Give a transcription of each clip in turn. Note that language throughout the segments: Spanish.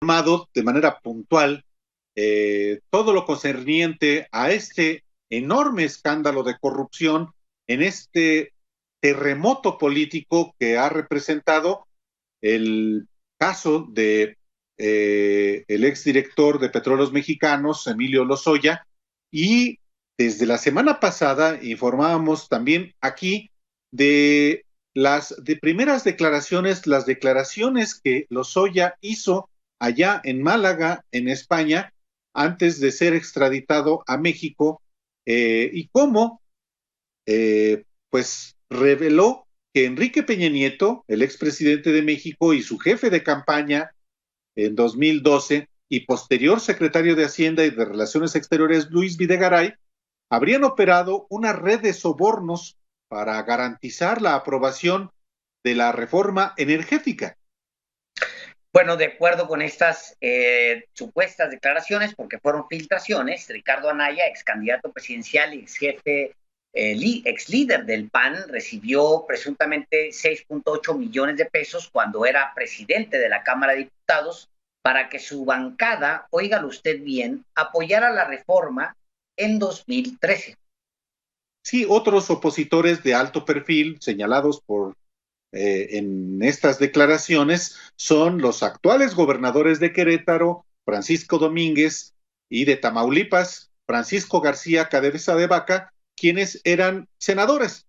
informado de manera puntual todo lo concerniente a este enorme escándalo de corrupción en este terremoto político que ha representado el caso de el exdirector de Petróleos Mexicanos, Emilio Lozoya, y desde la semana pasada informábamos también aquí de las primeras declaraciones, las declaraciones que Lozoya hizo allá en Málaga, en España, antes de ser extraditado a México, y cómo pues reveló que Enrique Peña Nieto, el expresidente de México y su jefe de campaña en 2012 y posterior secretario de Hacienda y de Relaciones Exteriores, Luis Videgaray, habrían operado una red de sobornos para garantizar la aprobación de la reforma energética. Bueno, de acuerdo con estas supuestas declaraciones, porque fueron filtraciones, Ricardo Anaya, ex candidato presidencial y ex jefe, ex líder del PAN, recibió presuntamente 6.8 millones de pesos cuando era presidente de la Cámara de Diputados para que su bancada, óigalo usted bien, apoyara la reforma en 2013. Sí, otros opositores de alto perfil señalados por en estas declaraciones son los actuales gobernadores de Querétaro, Francisco Domínguez, y de Tamaulipas, Francisco García Cabeza de Vaca, quienes eran senadores.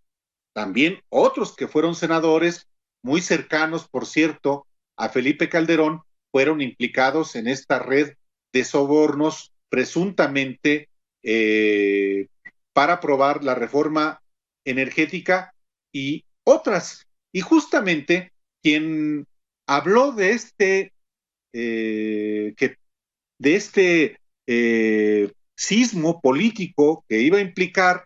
También otros que fueron senadores, muy cercanos, por cierto, a Felipe Calderón, fueron implicados en esta red de sobornos presuntamente para aprobar la reforma energética y otras. Y justamente quien habló de este sismo político que iba a implicar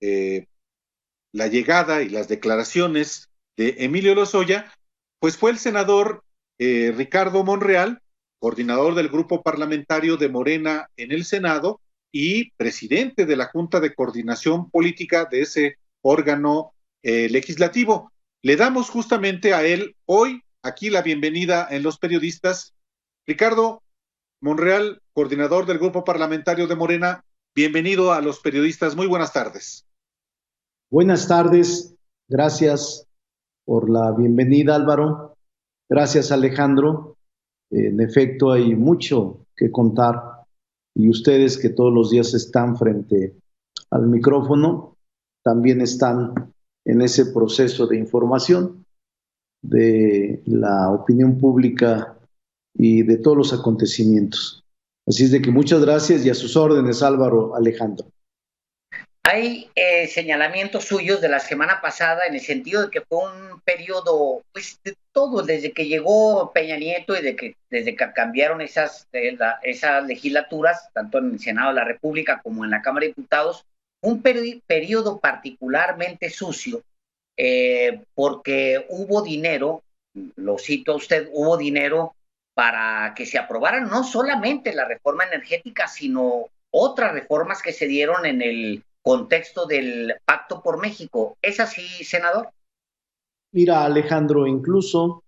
la llegada y las declaraciones de Emilio Lozoya, pues fue el senador Ricardo Monreal, coordinador del grupo parlamentario de Morena en el Senado y presidente de la Junta de Coordinación Política de ese órgano legislativo. Le damos justamente a él hoy aquí la bienvenida en Los Periodistas. Ricardo Monreal, coordinador del grupo parlamentario de Morena, bienvenido a Los Periodistas. Muy buenas tardes. Buenas tardes, gracias por la bienvenida, Álvaro. Gracias, Alejandro. En efecto, hay mucho que contar y ustedes que todos los días están frente al micrófono también están en ese proceso de información de la opinión pública y de todos los acontecimientos. Así es de que muchas gracias y a sus órdenes, Álvaro, Alejandro. Hay señalamientos suyos de la semana pasada en el sentido de que fue un periodo, pues, de todo, desde que llegó Peña Nieto y desde que cambiaron esas legislaturas, tanto en el Senado de la República como en la Cámara de Diputados, un periodo particularmente sucio, porque hubo dinero, lo cito a usted, hubo dinero para que se aprobara no solamente la reforma energética, sino otras reformas que se dieron en el contexto del Pacto por México. ¿Es así, senador? Mira, Alejandro, incluso,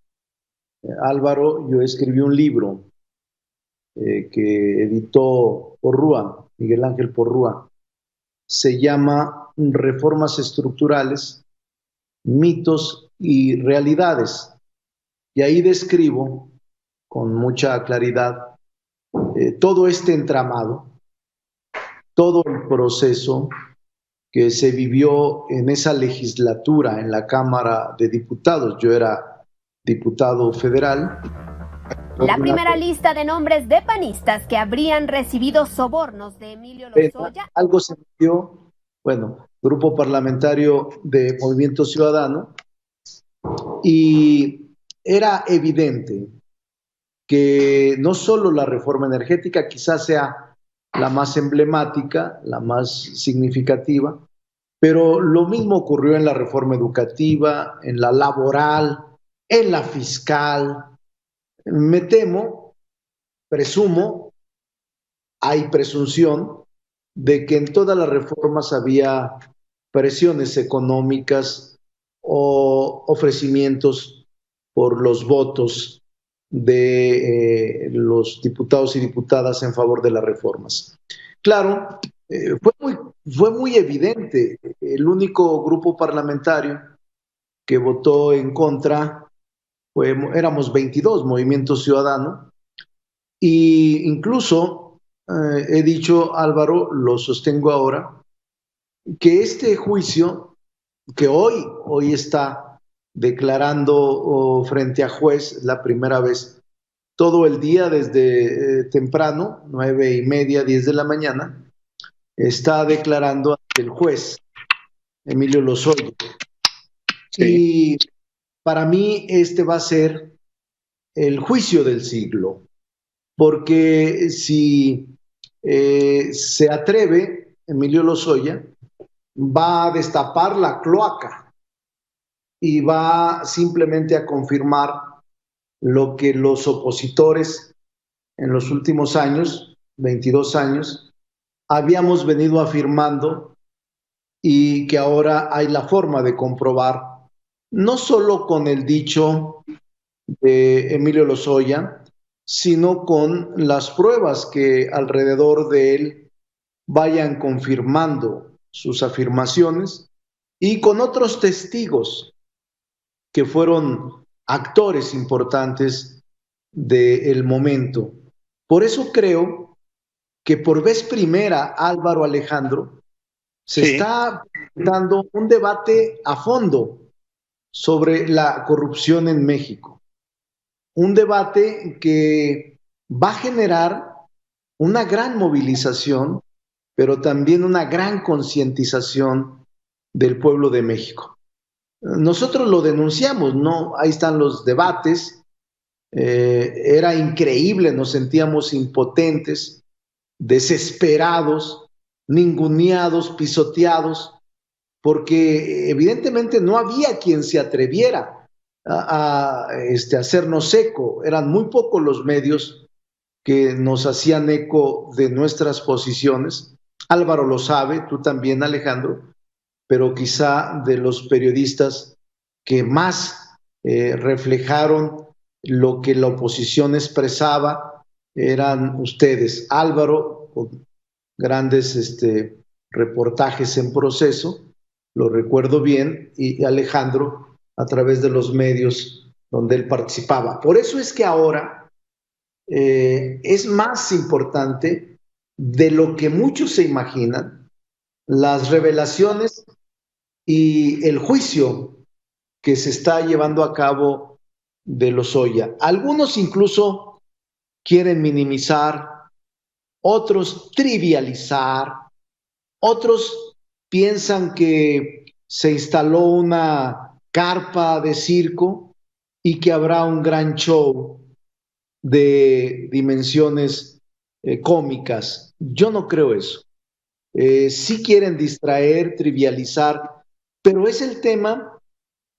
Álvaro, yo escribí un libro que editó Porrúa, Miguel Ángel Porrúa. Se llama Reformas Estructurales, Mitos y Realidades. Y ahí describo con mucha claridad todo este entramado, todo el proceso que se vivió en esa legislatura en la Cámara de Diputados. Yo era diputado federal. La primera lista de nombres de panistas que habrían recibido sobornos de Emilio Lozoya. Algo se dio, bueno, grupo parlamentario de Movimiento Ciudadano, y era evidente que no solo la reforma energética quizás sea la más emblemática, la más significativa, pero lo mismo ocurrió en la reforma educativa, en la laboral, en la fiscal. Me temo, presumo, hay presunción de que en todas las reformas había presiones económicas o ofrecimientos por los votos de los diputados y diputadas en favor de las reformas. Claro, fue muy evidente. El único grupo parlamentario que votó en contra éramos 22, Movimiento Ciudadano, y incluso he dicho, Álvaro, lo sostengo ahora, que este juicio que hoy está declarando frente a juez la primera vez, todo el día desde temprano, 9:30, 10 de la mañana, está declarando ante el juez Emilio Lozoya. Sí. Y para mí este va a ser el juicio del siglo, porque si se atreve Emilio Lozoya, va a destapar la cloaca y va simplemente a confirmar lo que los opositores en los últimos años, 22 años, habíamos venido afirmando y que ahora hay la forma de comprobar, no solo con el dicho de Emilio Lozoya, sino con las pruebas que alrededor de él vayan confirmando sus afirmaciones y con otros testigos que fueron actores importantes del momento. Por eso creo que por vez primera, Álvaro, Alejandro, se está dando un debate a fondo sobre la corrupción en México. Un debate que va a generar una gran movilización, pero también una gran concientización del pueblo de México. Nosotros lo denunciamos, ¿no? Ahí están los debates. Era increíble, nos sentíamos impotentes, desesperados, ninguneados, pisoteados, porque evidentemente no había quien se atreviera a hacernos eco. Eran muy pocos los medios que nos hacían eco de nuestras posiciones. Álvaro lo sabe, tú también, Alejandro, pero quizá de los periodistas que más reflejaron lo que la oposición expresaba eran ustedes. Álvaro, con grandes reportajes en Proceso, lo recuerdo bien, y Alejandro a través de los medios donde él participaba. Por eso es que ahora es más importante de lo que muchos se imaginan las revelaciones y el juicio que se está llevando a cabo de Lozoya. Algunos incluso quieren minimizar, otros trivializar, otros piensan que se instaló una carpa de circo y que habrá un gran show de dimensiones cómicas. Yo no creo eso. Sí quieren distraer, trivializar, pero es el tema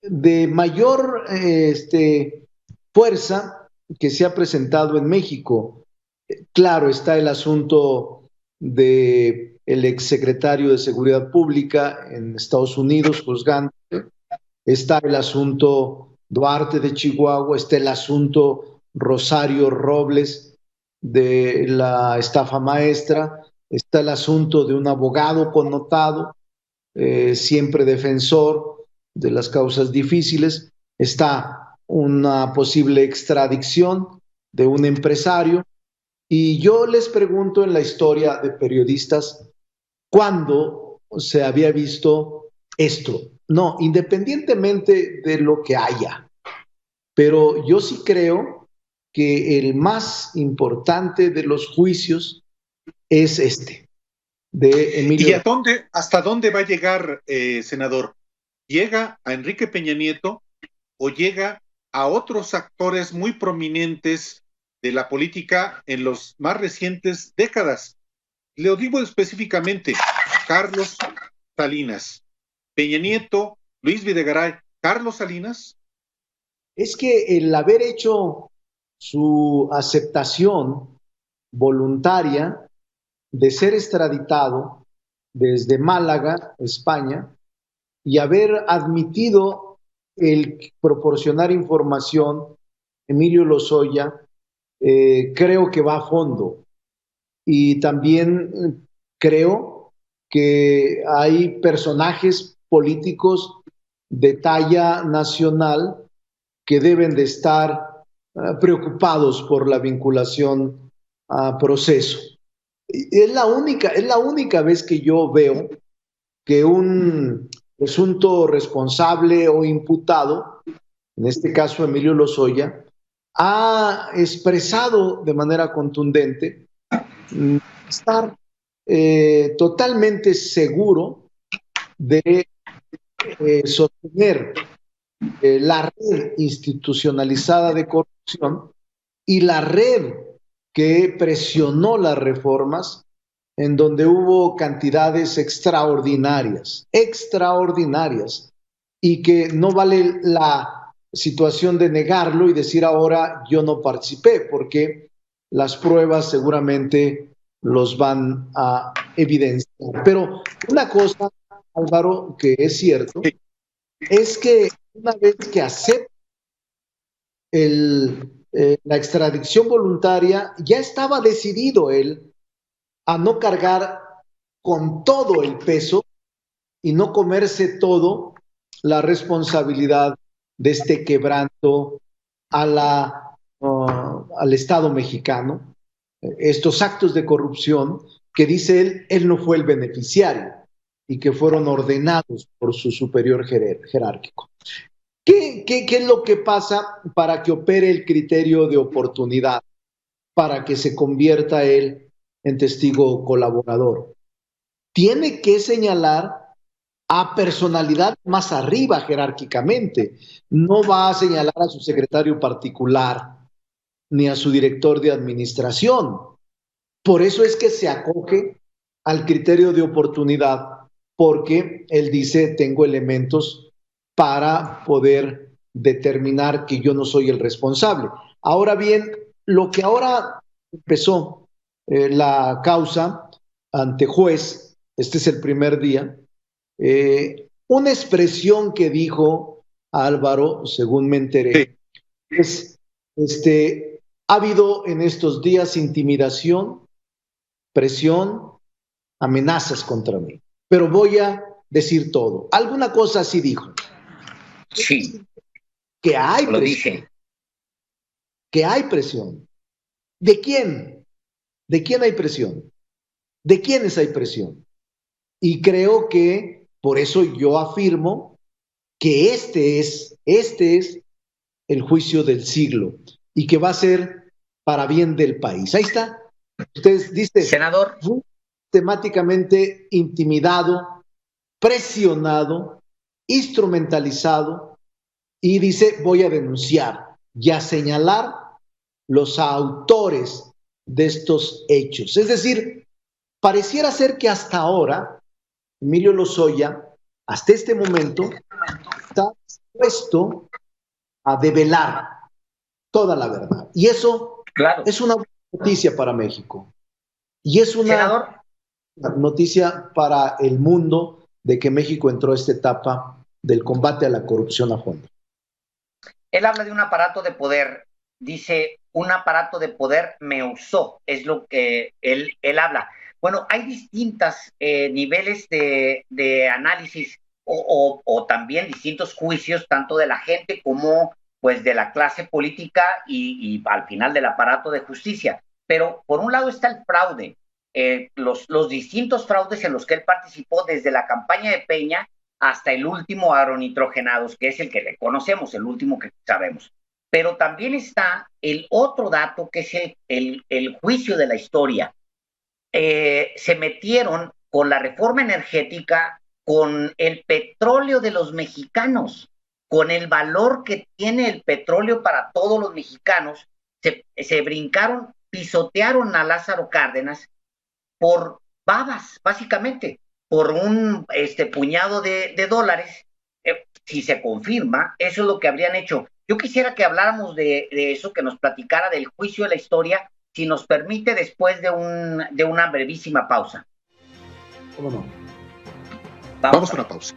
de mayor fuerza que se ha presentado en México. Claro, está el asunto del exsecretario de Seguridad Pública en Estados Unidos juzgando, está el asunto Duarte de Chihuahua, está el asunto Rosario Robles de la estafa maestra, está el asunto de un abogado connotado, siempre defensor de las causas difíciles, está una posible extradición de un empresario, y yo les pregunto en la historia de periodistas, ¿cuándo se había visto esto? No, independientemente de lo que haya, pero yo sí creo que el más importante de los juicios es de Emilio. ¿Y hasta dónde va a llegar, senador? ¿Llega a Enrique Peña Nieto o llega a otros actores muy prominentes de la política en las más recientes décadas? Le digo específicamente, Carlos Salinas, Peña Nieto, Luis Videgaray, Carlos Salinas. Es que el haber hecho su aceptación voluntaria de ser extraditado desde Málaga, España, y haber admitido el proporcionar información Emilio Lozoya creo que va a fondo y también creo que hay personajes políticos de talla nacional que deben de estar preocupados por la vinculación a proceso. Es la única vez que yo veo que un presunto responsable o imputado, en este caso Emilio Lozoya, ha expresado de manera contundente estar totalmente seguro de sostener la red institucionalizada de corrupción y la red que presionó las reformas, en donde hubo cantidades extraordinarias, y que no vale la situación de negarlo y decir ahora yo no participé, porque las pruebas seguramente los van a evidenciar. Pero una cosa, Álvaro, que es cierto, es que una vez que acepta la extradición voluntaria, ya estaba decidido él a no cargar con todo el peso y no comerse todo la responsabilidad de este quebranto al Estado mexicano, estos actos de corrupción que dice él no fue el beneficiario y que fueron ordenados por su superior jerárquico. ¿Qué es lo que pasa para que opere el criterio de oportunidad, para que se convierta él en testigo colaborador? Tiene que señalar a personalidad más arriba jerárquicamente. No va a señalar a su secretario particular ni a su director de administración. Por eso es que se acoge al criterio de oportunidad, porque él dice, tengo elementos para poder determinar que yo no soy el responsable. Ahora bien, lo que ahora empezó la causa ante juez, este es el primer día, una expresión que dijo Álvaro, según me enteré, es, ha habido en estos días intimidación, presión, amenazas contra mí, pero voy a decir todo. Alguna cosa así dijo. Sí. Que hay lo presión. Dice. Que hay presión. ¿De quién? ¿De quién hay presión? ¿De quiénes hay presión? Y creo que por eso yo afirmo que este es el juicio del siglo y que va a ser para bien del país. Ahí está. Ustedes dicen, senador, fue sistemáticamente intimidado, presionado, instrumentalizado y dice, voy a denunciar y a señalar los autores de estos hechos. Es decir, pareciera ser que hasta ahora Emilio Lozoya, hasta este momento, está dispuesto a develar toda la verdad. Y eso claro, es una noticia para México. Y es una senador, noticia para el mundo de que México entró a esta etapa del combate a la corrupción a fondo. Él habla de un aparato de poder, dice, un aparato de poder me usó, es lo que él habla. Bueno, hay distintos niveles de análisis o también distintos juicios, tanto de la gente como pues de la clase política y al final del aparato de justicia. Pero por un lado está el fraude, los distintos fraudes en los que él participó desde la campaña de Peña hasta el último agronitrogenados, que es el que le conocemos, el último que sabemos. Pero también está el otro dato, que es el juicio de la historia. Se metieron con la reforma energética, con el petróleo de los mexicanos, con el valor que tiene el petróleo para todos los mexicanos. Se brincaron, pisotearon a Lázaro Cárdenas por babas, básicamente, por un puñado de dólares. Si se confirma, eso es lo que habrían hecho. Yo quisiera que habláramos de eso, que nos platicara del juicio de la historia, si nos permite, después de una brevísima pausa. ¿Cómo no? Vamos a una pausa.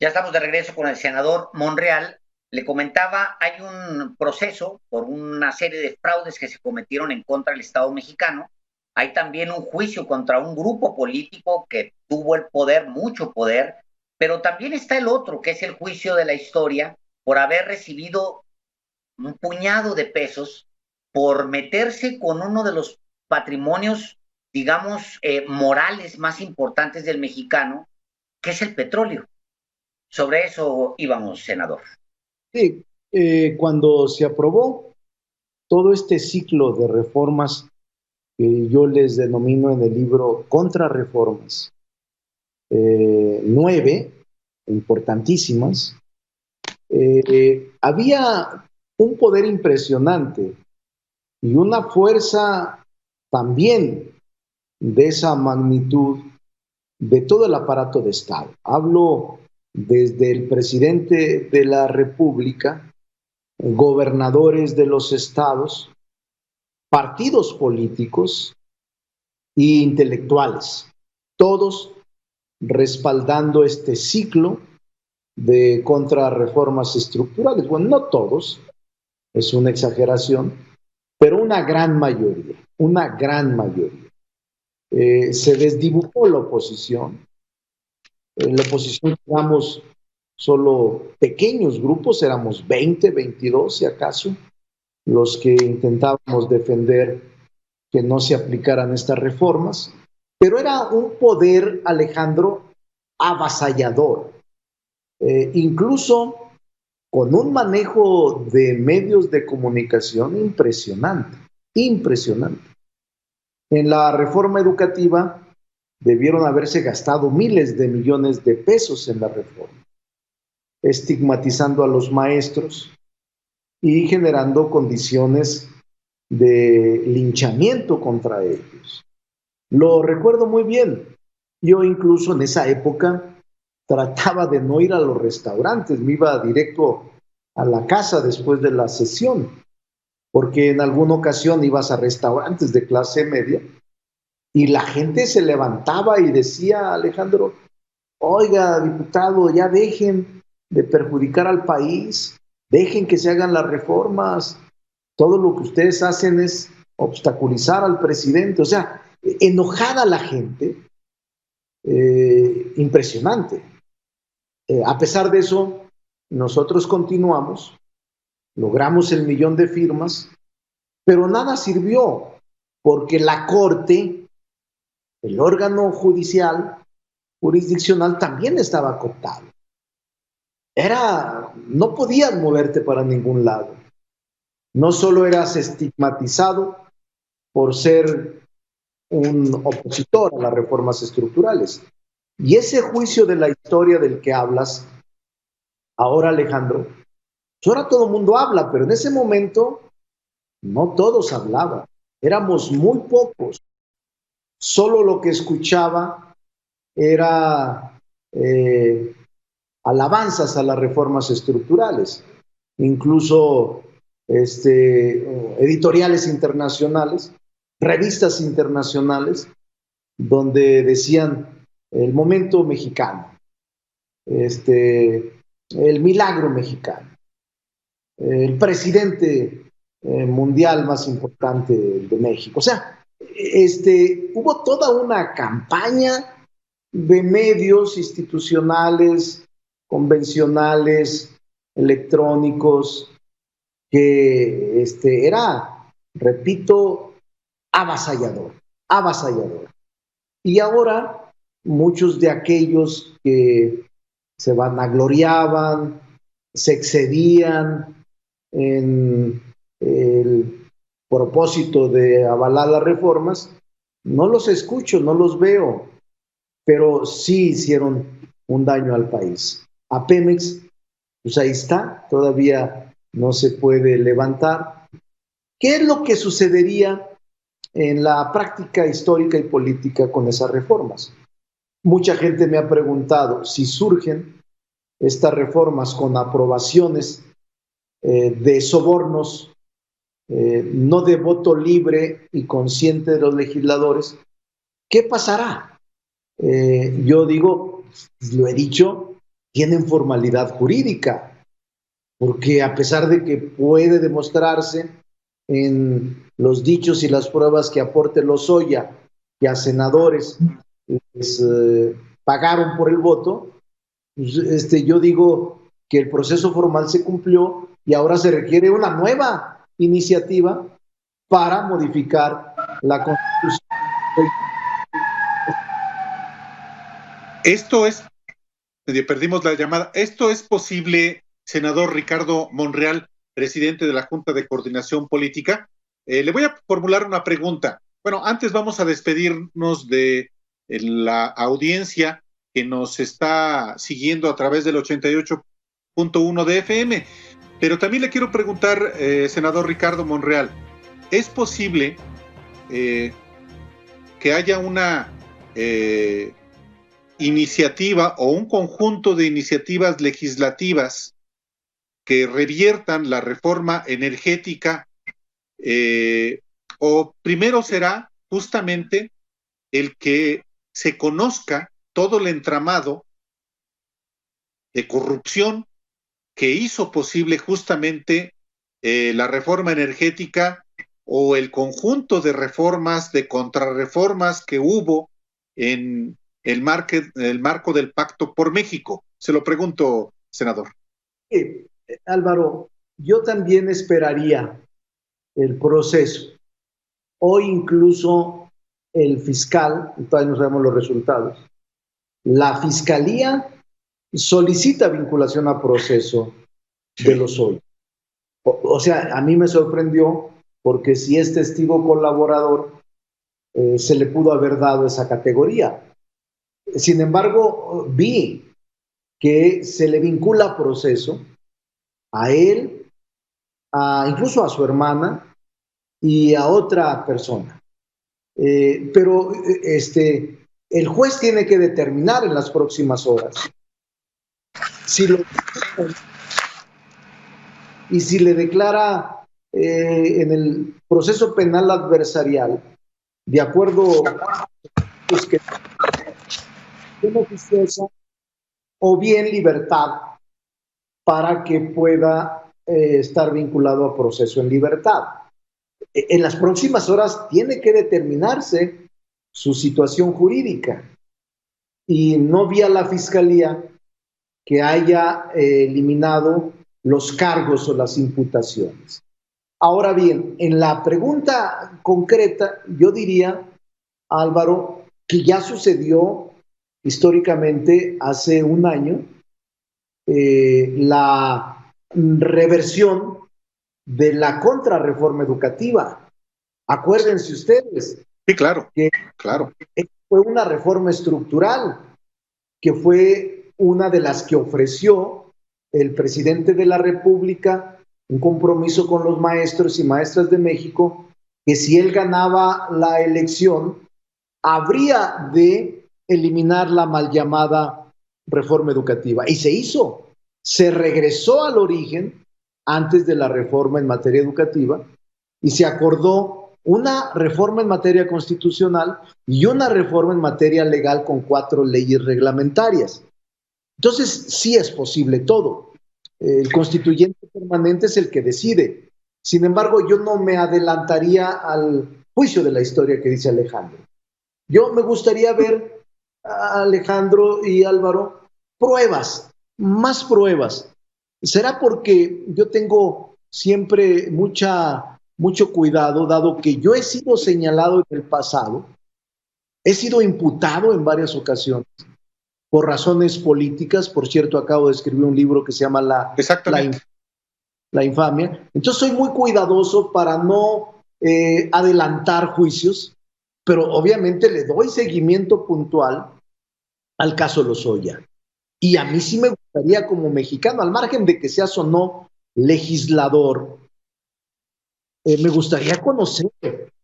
Ya estamos de regreso con el senador Monreal. Le comentaba, hay un proceso por una serie de fraudes que se cometieron en contra del Estado mexicano. Hay también un juicio contra un grupo político que tuvo el poder, mucho poder, pero también está el otro, que es el juicio de la historia por haber recibido un puñado de pesos por meterse con uno de los patrimonios, digamos, morales más importantes del mexicano, que es el petróleo. Sobre eso íbamos, senador. Sí, cuando se aprobó todo este ciclo de reformas que yo les denomino en el libro contrarreformas, 9 importantísimas, había un poder impresionante y una fuerza también de esa magnitud de todo el aparato de Estado. Hablo desde el presidente de la República, gobernadores de los estados, partidos políticos e intelectuales, todos respaldando este ciclo de contrarreformas estructurales. Bueno, no todos, es una exageración, pero una gran mayoría, una gran mayoría. Se desdibujó la oposición. En la oposición éramos solo pequeños grupos, éramos 20, 22 si acaso, los que intentábamos defender que no se aplicaran estas reformas, pero era un poder, Alejandro, avasallador, incluso con un manejo de medios de comunicación impresionante, impresionante. En la reforma educativa debieron haberse gastado miles de millones de pesos en la reforma, estigmatizando a los maestros y generando condiciones de linchamiento contra ellos. Lo recuerdo muy bien. Yo incluso en esa época trataba de no ir a los restaurantes, me iba directo a la casa después de la sesión, porque en alguna ocasión ibas a restaurantes de clase media y la gente se levantaba y decía, Alejandro, oiga, diputado, ya dejen de perjudicar al país, dejen que se hagan las reformas, todo lo que ustedes hacen es obstaculizar al presidente. O sea, enojada la gente, impresionante. A pesar de eso, nosotros continuamos, logramos el 1,000,000 de firmas, pero nada sirvió, porque la Corte, el órgano judicial, jurisdiccional, también estaba cooptado. No podías moverte para ningún lado. No solo eras estigmatizado por ser un opositor a las reformas estructurales. Y ese juicio de la historia del que hablas, ahora, Alejandro, ahora todo el mundo habla, pero en ese momento no todos hablaban. Éramos muy pocos. Solo lo que escuchaba era alabanzas a las reformas estructurales. Incluso editoriales internacionales, revistas internacionales, donde decían el momento mexicano, el milagro mexicano, el presidente mundial más importante de México. O sea, hubo toda una campaña de medios institucionales, convencionales, electrónicos, que era, repito, avasallador, avasallador. Y ahora muchos de aquellos que se vanagloriaban, se excedían en el propósito de avalar las reformas, no los escucho, no los veo, pero sí hicieron un daño al país. A Pemex, pues ahí está, todavía no se puede levantar. ¿Qué es lo que sucedería en la práctica histórica y política con esas reformas? Mucha gente me ha preguntado si surgen estas reformas con aprobaciones de sobornos, no de voto libre y consciente de los legisladores, ¿qué pasará? Yo digo, lo he dicho, tienen formalidad jurídica, porque a pesar de que puede demostrarse en los dichos y las pruebas que aporte Lozoya, que a senadores les pagaron por el voto, pues, yo digo que el proceso formal se cumplió y ahora se requiere una nueva iniciativa para modificar la Constitución. Esto es, perdimos la llamada, esto es posible, senador Ricardo Monreal, presidente de la Junta de Coordinación Política. Le voy a formular una pregunta. Bueno, antes vamos a despedirnos de la audiencia que nos está siguiendo a través del 88.1 de FM, pero también le quiero preguntar, senador Ricardo Monreal, ¿es posible que haya una iniciativa o un conjunto de iniciativas legislativas que reviertan la reforma energética, o primero será justamente el que se conozca todo el entramado de corrupción que hizo posible justamente la reforma energética, o el conjunto de reformas, de contrarreformas que hubo en el marco del Pacto por México? Se lo pregunto, senador. Álvaro, yo también esperaría el proceso. Hoy incluso el fiscal, todavía no sabemos los resultados, la fiscalía solicita vinculación a proceso de Lozoya. O sea, a mí me sorprendió porque si es testigo colaborador, se le pudo haber dado esa categoría. Sin embargo, vi que se le vincula a proceso a él, incluso a su hermana y a otra persona. Pero el juez tiene que determinar en las próximas horas si lo y si le declara en el proceso penal adversarial, de acuerdo pues, que oficiosa o bien libertad para que pueda estar vinculado a proceso en libertad. En las próximas horas tiene que determinarse su situación jurídica y no vi a la fiscalía que haya eliminado los cargos o las imputaciones. Ahora bien, en la pregunta concreta, yo diría, Álvaro, que ya sucedió históricamente hace un año la reversión de la contrarreforma educativa. Acuérdense ustedes. Sí, claro, que fue una reforma estructural, que fue una de las que ofreció el presidente de la República, un compromiso con los maestros y maestras de México, que si él ganaba la elección, habría de eliminar la mal llamada reforma educativa. Y se hizo. Se regresó al origen antes de la reforma en materia educativa y se acordó una reforma en materia constitucional y una reforma en materia legal con 4 leyes reglamentarias. Entonces, sí es posible todo. El constituyente permanente es el que decide. Sin embargo, yo no me adelantaría al juicio de la historia que dice Alejandro. Yo me gustaría ver, a Alejandro y Álvaro, pruebas, más pruebas. ¿Será porque yo tengo siempre mucho cuidado, dado que yo he sido señalado en el pasado, he sido imputado en varias ocasiones por razones políticas? Por cierto, acabo de escribir un libro que se llama La infamia. Entonces soy muy cuidadoso para no adelantar juicios, pero obviamente le doy seguimiento puntual al caso Lozoya. Y a mí sí me gustaría, como mexicano, al margen de que seas o no legislador, me gustaría conocer,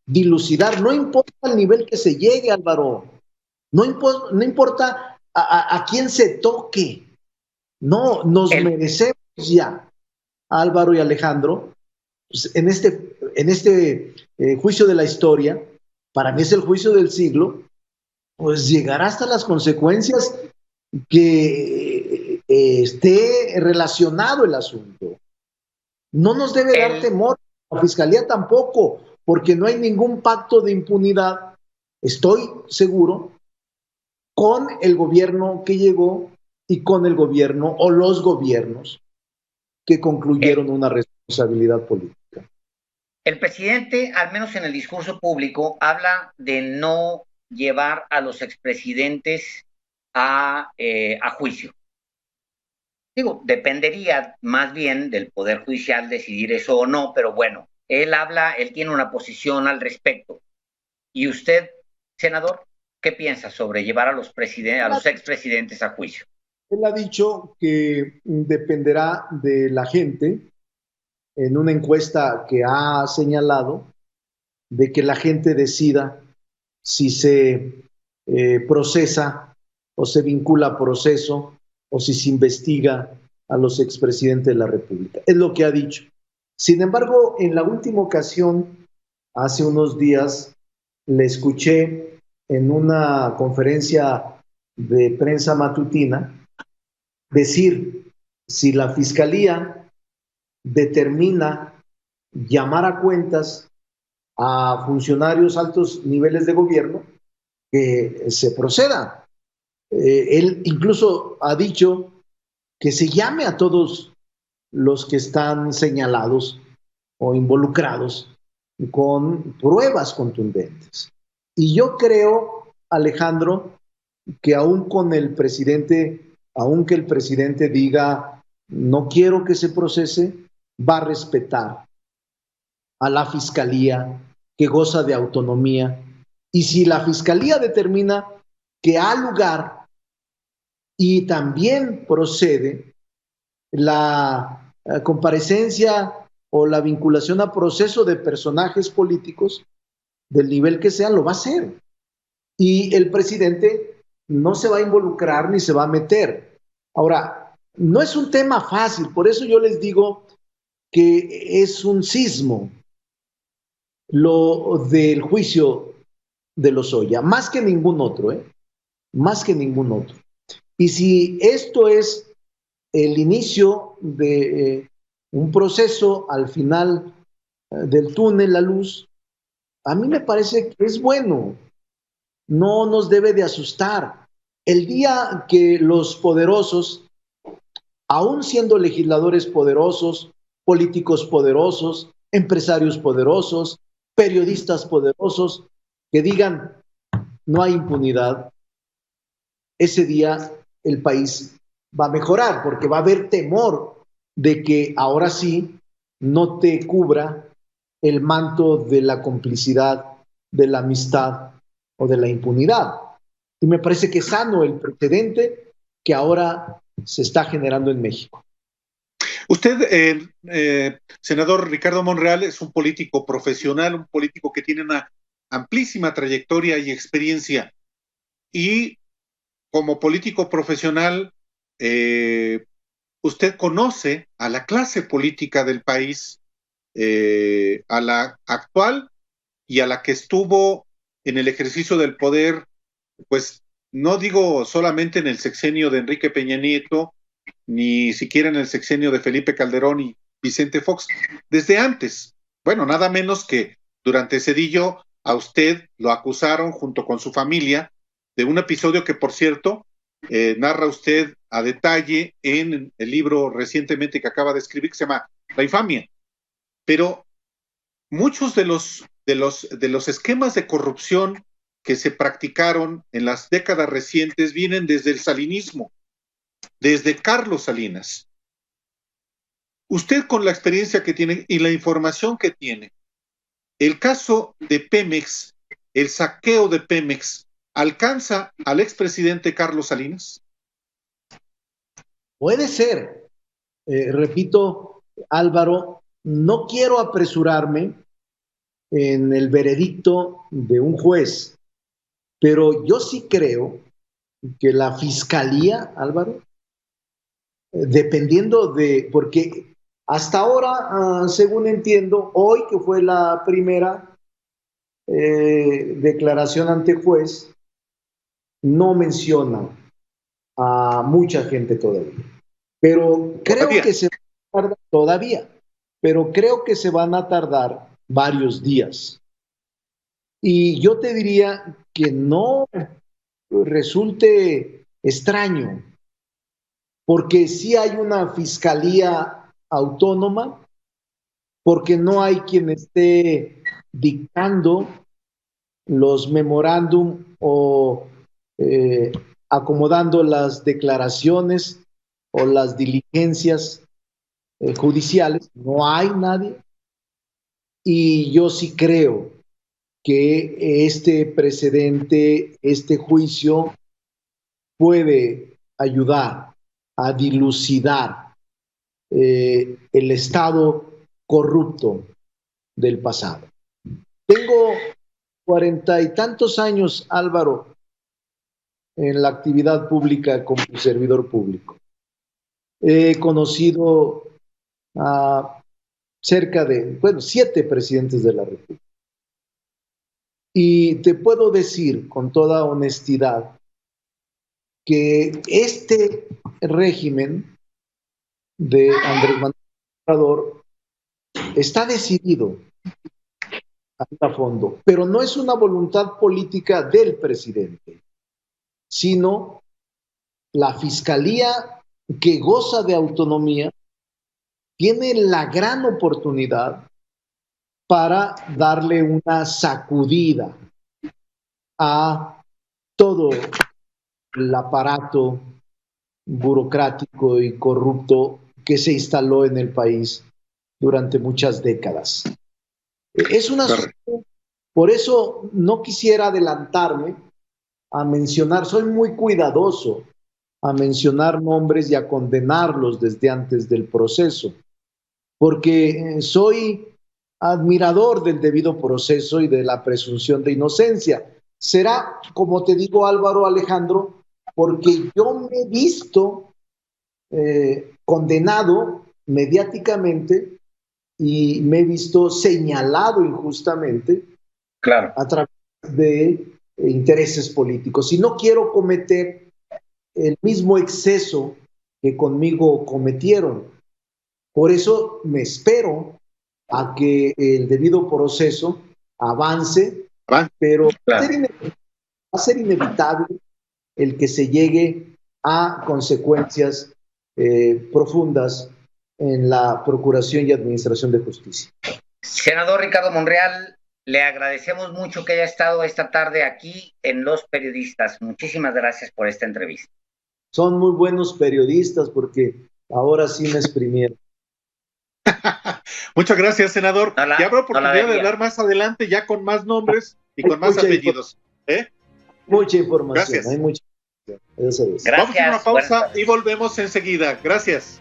dilucidar, no importa el nivel que se llegue, Álvaro, no importa a quién se toque, no, nos merecemos ya, Álvaro y Alejandro, pues en este juicio de la historia, para mí es el juicio del siglo, pues llegará hasta las consecuencias que esté relacionado el asunto. No nos debe dar temor, la Fiscalía tampoco, porque no hay ningún pacto de impunidad, estoy seguro, con el gobierno que llegó y con el gobierno o los gobiernos que concluyeron una responsabilidad política. El presidente, al menos en el discurso público, habla de no llevar a los expresidentes a juicio. Digo, dependería más bien del Poder Judicial decidir eso o no, pero bueno, él tiene una posición al respecto. ¿Y usted, senador, qué piensa sobre llevar a los expresidentes a juicio? Él ha dicho que dependerá de la gente, en una encuesta que ha señalado, de que la gente decida si se procesa o se vincula a proceso o si se investiga a los expresidentes de la República. Es lo que ha dicho. Sin embargo, en la última ocasión, hace unos días, le escuché en una conferencia de prensa matutina decir, si la Fiscalía determina llamar a cuentas a funcionarios altos niveles de gobierno, que se proceda. Él incluso ha dicho que se llame a todos los que están señalados o involucrados con pruebas contundentes. Y yo creo, Alejandro, que aunque el presidente diga no quiero que se procese, va a respetar a la Fiscalía, que goza de autonomía. Y si la Fiscalía determina que ha lugar y también procede la comparecencia o la vinculación a proceso de personajes políticos del nivel que sea, lo va a hacer. Y el presidente no se va a involucrar ni se va a meter. Ahora, no es un tema fácil, por eso yo les digo que es un sismo lo del juicio de Lozoya, más que ningún otro, más que ningún otro. Y si esto es el inicio de un proceso al final del túnel, la luz, a mí me parece que es bueno, no nos debe de asustar. El día que los poderosos, aún siendo legisladores poderosos, políticos poderosos, empresarios poderosos, periodistas poderosos, que digan no hay impunidad, ese día el país va a mejorar, porque va a haber temor de que ahora sí no te cubra el manto de la complicidad, de la amistad o de la impunidad. Y me parece que es sano el precedente que ahora se está generando en México. Usted, senador Ricardo Monreal, es un político profesional, un político que tiene una amplísima trayectoria y experiencia. Y como político profesional, usted conoce a la clase política del país, a la actual y a la que estuvo en el ejercicio del poder, pues no digo solamente en el sexenio de Enrique Peña Nieto, ni siquiera en el sexenio de Felipe Calderón y Vicente Fox, desde antes. Bueno, nada menos que durante Cedillo a usted lo acusaron junto con su familia de un episodio que, por cierto, narra usted a detalle en el libro recientemente que acaba de escribir, que se llama La infamia. Pero muchos de los esquemas de corrupción que se practicaron en las décadas recientes vienen desde el salinismo, desde Carlos Salinas. Usted, con la experiencia que tiene y la información que tiene, el caso de Pemex, el saqueo de Pemex, ¿alcanza al expresidente Carlos Salinas? Puede ser. Repito, Álvaro, no quiero apresurarme en el veredicto de un juez, pero yo sí creo que la Fiscalía, Álvaro, dependiendo de, porque hasta ahora, según entiendo, hoy que fue la primera declaración ante juez, no menciona a mucha gente todavía. Pero creo que se van a tardar todavía, pero creo que se van a tardar varios días. Y yo te diría que no resulte extraño, porque sí hay una fiscalía autónoma, porque no hay quien esté dictando los memorándum o acomodando las declaraciones o las diligencias judiciales. No hay nadie. Y yo sí creo que este precedente, este juicio puede ayudar a dilucidar el estado corrupto del pasado. Tengo 40 y tantos años, Álvaro, en la actividad pública como servidor público. He conocido a cerca de, 7 presidentes de la República. Y te puedo decir con toda honestidad que este régimen de Andrés Manuel López Obrador está decidido a fondo, pero no es una voluntad política del presidente, sino la fiscalía, que goza de autonomía, tiene la gran oportunidad para darle una sacudida a todo el aparato burocrático y corrupto que se instaló en el país durante muchas décadas. Es una... Por eso no quisiera adelantarme a mencionar, soy muy cuidadoso a mencionar nombres y a condenarlos desde antes del proceso, porque soy admirador del debido proceso y de la presunción de inocencia. Será, como te digo, Álvaro, Alejandro, porque yo me he visto condenado mediáticamente y me he visto señalado injustamente, claro, a través de intereses políticos. Y no quiero cometer el mismo exceso que conmigo cometieron. Por eso me espero a que el debido proceso avance, pero claro, va a ser inevitable el que se llegue a consecuencias profundas en la Procuración y Administración de Justicia. Senador Ricardo Monreal, le agradecemos mucho que haya estado esta tarde aquí en Los Periodistas. Muchísimas gracias por esta entrevista. Son muy buenos periodistas porque ahora sí me exprimieron. Muchas gracias, senador. Ya habrá oportunidad de hablar más adelante, ya con más nombres y con más apellidos. Mucha información. Gracias. Hay mucha... Gracias. Vamos a una pausa y volvemos enseguida. Gracias.